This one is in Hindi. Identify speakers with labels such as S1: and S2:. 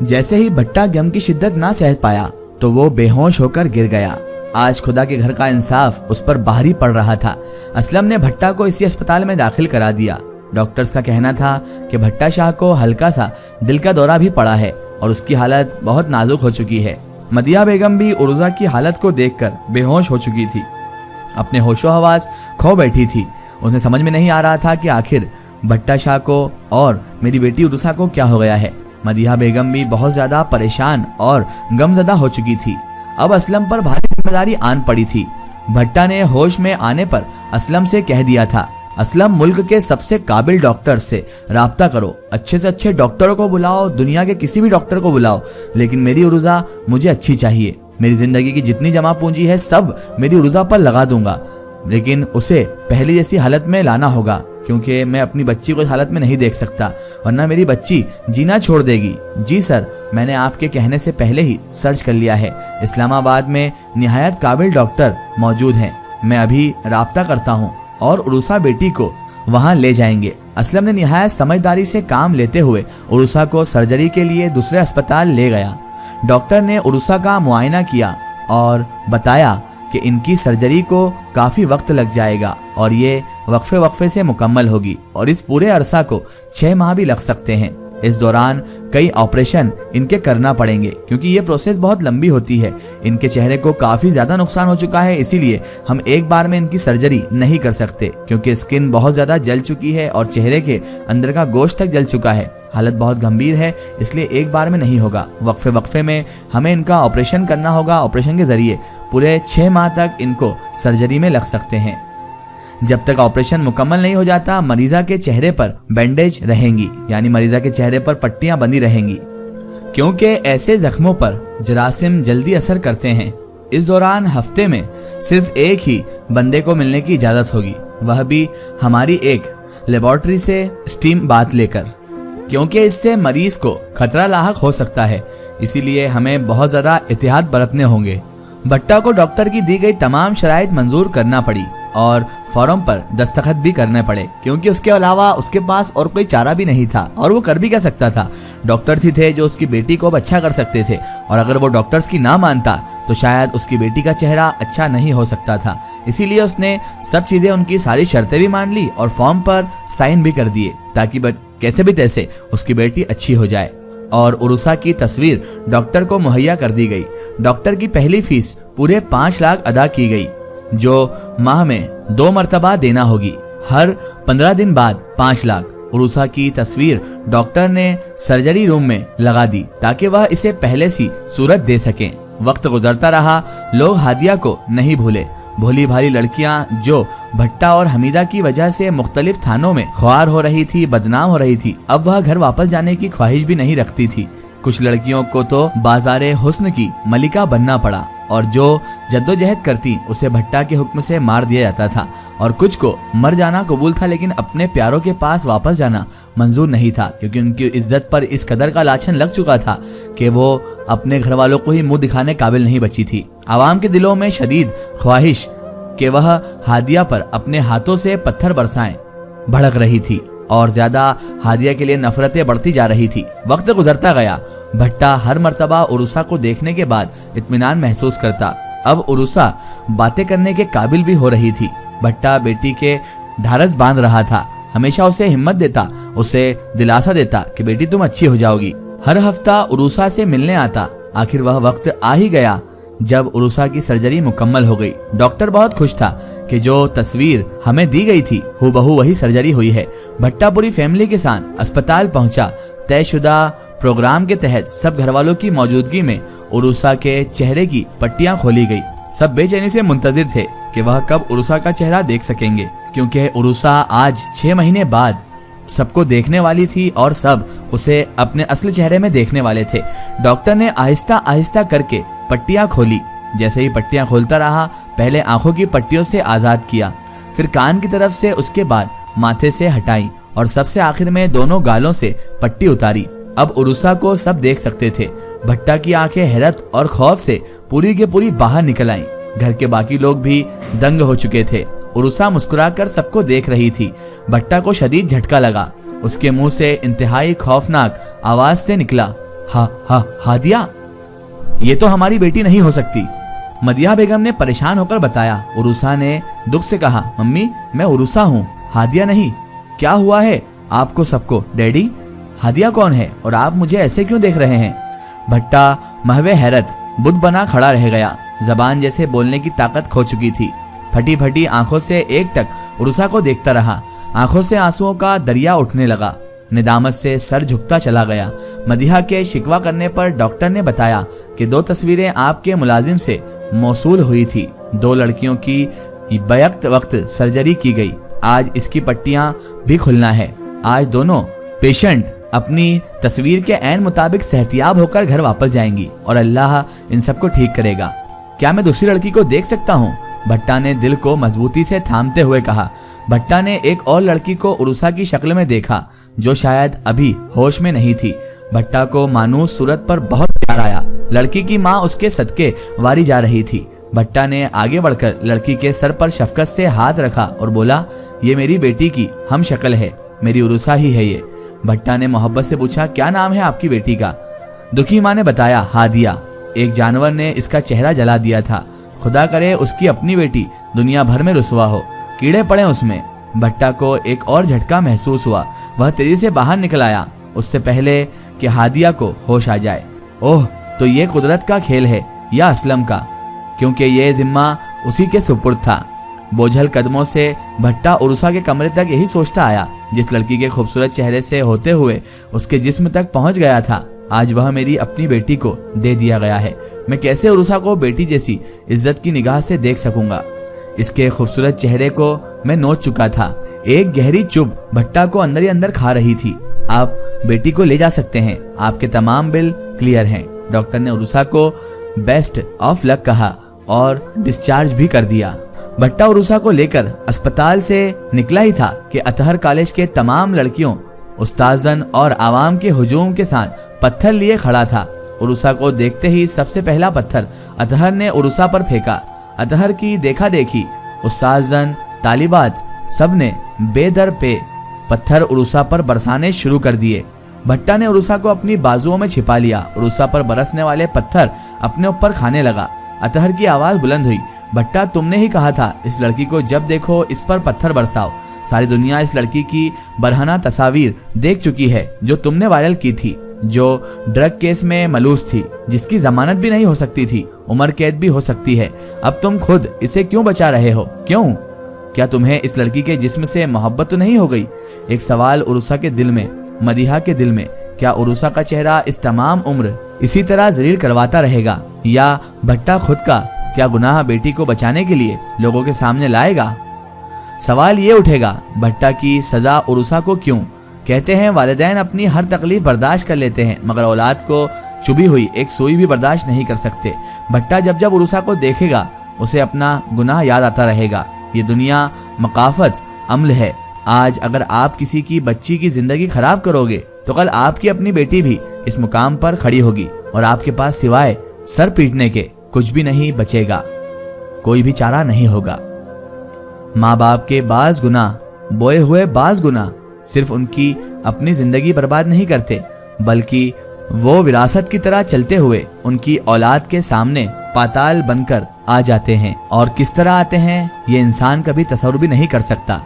S1: जैसे ही भट्टा गम की शिद्दत ना सह पाया तो वो बेहोश होकर गिर गया। आज खुदा के घर का इंसाफ उस पर भारी पड़ रहा था। असलम ने भट्टा को इसी अस्पताल में दाखिल करा दिया। डॉक्टर्स का कहना था कि भट्टा शाह को हल्का सा दिल का दौरा भी पड़ा है और उसकी हालत बहुत नाजुक हो चुकी है। मदिया बेगम भी उरुजा की हालत को देखकर बेहोश हो चुकी थी, अपने होशो हवास खो बैठी थी। उसे समझ में नहीं आ रहा था कि आखिर भट्टा शाह को और मेरी बेटी उरुसा को क्या हो गया है। मदिया बेगम भी बहुत ज्यादा परेशान और गमजदा हो चुकी थी। अब असलम पर भारी जिम्मेदारी आन पड़ी थी। भट्टा ने होश में आने पर असलम से कह दिया था, असलम मुल्क के सबसे काबिल डॉक्टर से राब्ता करो, अच्छे से अच्छे डॉक्टरों को बुलाओ, दुनिया के किसी भी डॉक्टर को बुलाओ, लेकिन मेरी उरुजा मुझे अच्छी चाहिए। मेरी जिंदगी की जितनी जमा पूंजी है सब मेरी उरुजा पर लगा दूंगा, लेकिन उसे पहले जैसी हालत में लाना होगा, क्योंकि मैं अपनी बच्ची को इस हालत में नहीं देख सकता, वरना मेरी बच्ची जीना छोड़ देगी। जी सर, मैंने आपके कहने से पहले ही सर्च कर लिया है। इस्लामाबाद में निहायत काबिल डॉक्टर मौजूद हैं। मैं अभी राब्ता करता हूँ और उरुसा बेटी को वहाँ ले जाएंगे। असलम ने निहायत समझदारी से काम लेते हुए उरुसा को सर्जरी के लिए दूसरे अस्पताल ले गया। डॉक्टर ने उरुसा का मुआयना किया और बताया कि इनकी सर्जरी को काफ़ी वक्त लग जाएगा और ये वक्फे से मुकम्मल होगी और इस पूरे अरसा को 6 माह भी लग सकते हैं। इस दौरान कई ऑपरेशन इनके करना पड़ेंगे, क्योंकि ये प्रोसेस बहुत लंबी होती है। इनके चेहरे को काफ़ी ज़्यादा नुकसान हो चुका है, इसीलिए हम एक बार में इनकी सर्जरी नहीं कर सकते, क्योंकि स्किन बहुत ज़्यादा जल चुकी है और चेहरे के अंदर का गोश्त तक जल चुका है। हालत बहुत गंभीर है, इसलिए एक बार में नहीं होगा। वक्फे में हमें इनका ऑपरेशन करना होगा। ऑपरेशन के ज़रिए पूरे 6 माह तक इनको सर्जरी में लग सकते हैं। जब तक ऑपरेशन मुकम्मल नहीं हो जाता, मरीजा के चेहरे पर बैंडेज रहेंगी, यानी मरीजा के चेहरे पर पट्टियां बंधी रहेंगी, क्योंकि ऐसे जख्मों पर जरासीम जल्दी असर करते हैं। इस दौरान हफ्ते में सिर्फ एक ही बंदे को मिलने की इजाज़त होगी, वह भी हमारी एक लेबॉर्ट्री से स्टीम बात लेकर, क्योंकि इससे मरीज को खतरा लाहक हो सकता है। इसीलिए हमें बहुत ज़्यादा एहतियात बरतने होंगे। भट्टा को डॉक्टर की दी गई तमाम शराइत मंजूर करना पड़ी और फॉर्म पर दस्तखत भी करने पड़े, क्योंकि उसके अलावा उसके पास और कोई चारा भी नहीं था। और वो कर भी क्या सकता था? डॉक्टर्स ही थे जो उसकी बेटी को अब अच्छा कर सकते थे, और अगर वो डॉक्टर्स की ना मानता तो शायद उसकी बेटी का चेहरा अच्छा नहीं हो सकता था। इसीलिए उसने सब चीज़ें, उनकी सारी शर्तें भी मान ली और फॉर्म पर साइन भी कर दिए, ताकि कैसे भी तैसे उसकी बेटी अच्छी हो जाए। और उरुसा की तस्वीर डॉक्टर को मुहैया कर दी गई। डॉक्टर की पहली फीस पूरे 5 लाख अदा की गई, जो माह में 2 मरतबा देना होगी। हर 15 दिन बाद 5 लाख। उरुसा की तस्वीर डॉक्टर ने सर्जरी रूम में लगा दी ताकि वह इसे पहले सी सूरत दे सकें। वक्त गुजरता रहा, लोग हादिया को नहीं भूले। भोली भाली लड़कियां जो भट्टा और हमीदा की वजह से मुख्तलिफ थानों में ख्वार हो रही थी, बदनाम हो रही थी, अब वह घर वापस जाने की ख्वाहिश भी नहीं रखती थी। कुछ लड़कियों को तो बाजारे हुस्न की मलिका बनना पड़ा, और जो जद्दोजहद करती उसे भट्टा के हुक्म से मार दिया जाता था। और कुछ को मर जाना कबूल था, लेकिन अपने प्यारों के पास वापस जाना मंजूर नहीं था, क्योंकि उनकी इज्जत पर इस कदर का लाछन लग चुका था कि वो अपने घर वालों को ही मुंह दिखाने काबिल नहीं बची थी। आवाम के दिलों में शदीद ख्वाहिश कि वह हादिया पर अपने हाथों से पत्थर बरसाएं भड़क रही थी, और ज्यादा हादिया के लिए नफरतें बढ़ती जा रही थी। वक्त गुजरता गया। भट्टा हर मर्तबा उरुसा को देखने के बाद इत्मीनान महसूस करता। अब उरुसा बातें करने के काबिल भी हो रही थी। भट्टा बेटी के ढारस बांध रहा था, हमेशा उसे हिम्मत देता, उसे दिलासा देता कि बेटी तुम अच्छी हो जाओगी। हर हफ्ता उरुसा से मिलने आता। आखिर वह वक्त आ ही गया जब उरुसा की सर्जरी मुकम्मल हो गई। डॉक्टर बहुत खुश था कि जो तस्वीर हमें दी गई थी हूबहू वही सर्जरी हुई है। भट्टा पूरी फैमिली के साथ अस्पताल पहुंचा। तयशुदा प्रोग्राम के तहत सब घरवालों की मौजूदगी में उरुसा के चेहरे की पट्टियां खोली गई। सब बेचैनी से मुंतजिर थे कि वह कब उरुसा का चेहरा देख सकेंगे, क्योंकि उरुसा आज 6 महीने बाद सबको देखने वाली थी और सब उसे अपने असली चेहरे में देखने वाले थे। डॉक्टर ने आहिस्ता आहिस्ता करके पट्टियां खोली। जैसे ही पट्टियां खोलता रहा, पहले आंखों की पट्टियों से आजाद किया, फिर कान की तरफ से, उसके बाद माथे से हटाई और सबसे आखिर में दोनों गालों से पट्टी उतारी। अब उरुसा को सब देख सकते थे। भट्टा की आंखें हैरत और खौफ से पूरी के पूरी बाहर निकल आईं। घर के बाकी लोग भी दंग हो चुके थे। उरुसा मुस्कुराकर सबको देख रही थी। भट्टा को शदीद झटका लगा। उसके मुंह से इंतहाई खौफनाक आवाज से निकला, हादिया, ये तो हमारी बेटी नहीं हो सकती। मदिहा बेगम ने परेशान होकर बताया। उरूसा ने दुख से कहा, मम्मी मैं उरूसा हूँ, हादिया नहीं। क्या हुआ है आपको सबको? डैडी, हादिया कौन है और आप मुझे ऐसे क्यों देख रहे हैं? भट्टा महवे हैरत बुद्ध बना खड़ा रह गया। जबान जैसे बोलने की ताकत खो चुकी थी। फटी फटी आंखों से एकटक उरूसा को देखता रहा। आंखों से आंसुओं का दरिया उठने लगा। निदामत से सर झुकता चला गया। मदिहा के शिकवा करने पर डॉक्टर ने बताया कि 2 तस्वीरें आपके मुलाजिम से मौसूल हुई थी। 2 लड़कियों की बैक वक्त सर्जरी की गई। आज इसकी पट्टियां भी खुलना है। आज दोनों पेशेंट अपनी तस्वीर के ऐन मुताबिक सेहतियाब होकर घर वापस जाएंगी और अल्लाह इन सबको ठीक करेगा। क्या मैं दूसरी लड़की को देख सकता हूँ? भट्टा ने दिल को मजबूती से थामते हुए कहा। भट्टा ने एक और लड़की को उरूसा की शक्ल में देखा जो शायद अभी होश में नहीं थी। भट्टा को मानूस सूरत पर बहुत प्यार आया। लड़की की माँ उसके सदके वारी जा रही थी। भट्टा ने आगे बढ़कर लड़की के सर पर शफकत से हाथ रखा और बोला, ये मेरी बेटी की हम शक्ल है, मेरी उरूसा ही है ये। भट्टा ने मोहब्बत से पूछा, क्या नाम है आपकी बेटी का? दुखी माँ ने बताया, हादिया। एक जानवर ने इसका चेहरा जला दिया था। खुदा करे उसकी अपनी बेटी दुनिया भर में रुसवा हो, कीड़े पड़े उसमें। भट्टा को एक और झटका महसूस हुआ। वह तेजी से बाहर निकल आया उससे पहले कि हादिया को होश आ जाए। ओह, तो ये कुदरत का खेल है या असलम का, क्योंकि ये जिम्मा उसी के सुपुर्द था। बोझल कदमों से भट्टा उरूसा के कमरे तक यही सोचता आया। जिस लड़की के खूबसूरत चेहरे से होते हुए उसके जिस्म तक पहुंच गया था, आज वह मेरी अपनी बेटी को दे दिया गया है। मैं कैसे उरूसा को बेटी जैसी इज्जत की निगाह से देख सकूंगा? इसके खूबसूरत चेहरे को मैं नोच चुका था। एक गहरी चुभ भट्टा को अंदर ही अंदर खा रही थी। आप बेटी को ले जा सकते हैं, आपके तमाम बिल क्लियर हैं। डॉक्टर ने उरूसा को बेस्ट ऑफ लक कहा और डिस्चार्ज भी कर दिया। भट्टा उरूसा को लेकर अस्पताल से निकला ही था कि अतहर कॉलेज के तमाम लड़कियों, उस्ताजन और आवाम के हुजूम के साथ पत्थर लिए खड़ा था। उरूसा को देखते ही सबसे पहला पत्थर अतहर ने उरूसा पर फेंका। अतहर की देखा देखी उस्ताजन, तालिबात सब ने बेदर पे पत्थर उरूसा पर बरसाने शुरू कर दिए। भट्टा ने उरूसा को अपनी बाजुओं में छिपा लिया। उरूसा पर बरसने वाले पत्थर अपने ऊपर खाने लगा। अतहर की आवाज बुलंद हुई, भट्टा तुमने ही कहा था इस लड़की को जब देखो इस पर पत्थर बरसाओ। सारी दुनिया इस लड़की की बरहना तस्वीर देख चुकी है जो तुमने वायरल की थी, जो ड्रग केस में मलूस थी, जिसकी जमानत भी नहीं हो सकती थी, उम्र कैद भी हो सकती है। अब तुम खुद इसे क्यों बचा रहे हो? क्यों? क्या तुम्हें इस लड़की के जिस्म से मोहब्बत तो नहीं हो गई? एक सवाल उरूसा के दिल में, मदिहा के दिल में। क्या उरूसा का चेहरा इस तमाम उम्र इसी तरह जलील करवाता रहेगा, या भट्टा खुद का क्या गुनाह बेटी को बचाने के लिए लोगों के सामने लाएगा? सवाल ये उठेगा, भट्टा की सजा उरूसा को क्यों? कहते हैं वालिदैन अपनी हर तकलीफ बर्दाश्त कर लेते हैं, मगर औलाद को चुभी हुई एक सुई भी बर्दाश्त नहीं कर सकते। भट्टा जब जब उरूसा को देखेगा उसे अपना गुनाह याद आता रहेगा। ये दुनिया मकाफत अमल है। आज अगर आप किसी की बच्ची की जिंदगी खराब करोगे तो कल आपकी अपनी बेटी भी इस मुकाम पर खड़ी होगी और आपके पास सिवाय सर पीटने के कुछ भी नहीं बचेगा, कोई भी चारा नहीं होगा। माँ बाप के बाज गुनाह, बोए हुए बाज गुनाह सिर्फ उनकी अपनी जिंदगी बर्बाद नहीं करते, बल्कि वो विरासत की तरह चलते हुए उनकी औलाद के सामने पाताल बनकर आ जाते हैं। और किस तरह आते हैं ये इंसान कभी तसव्वुर भी नहीं कर सकता।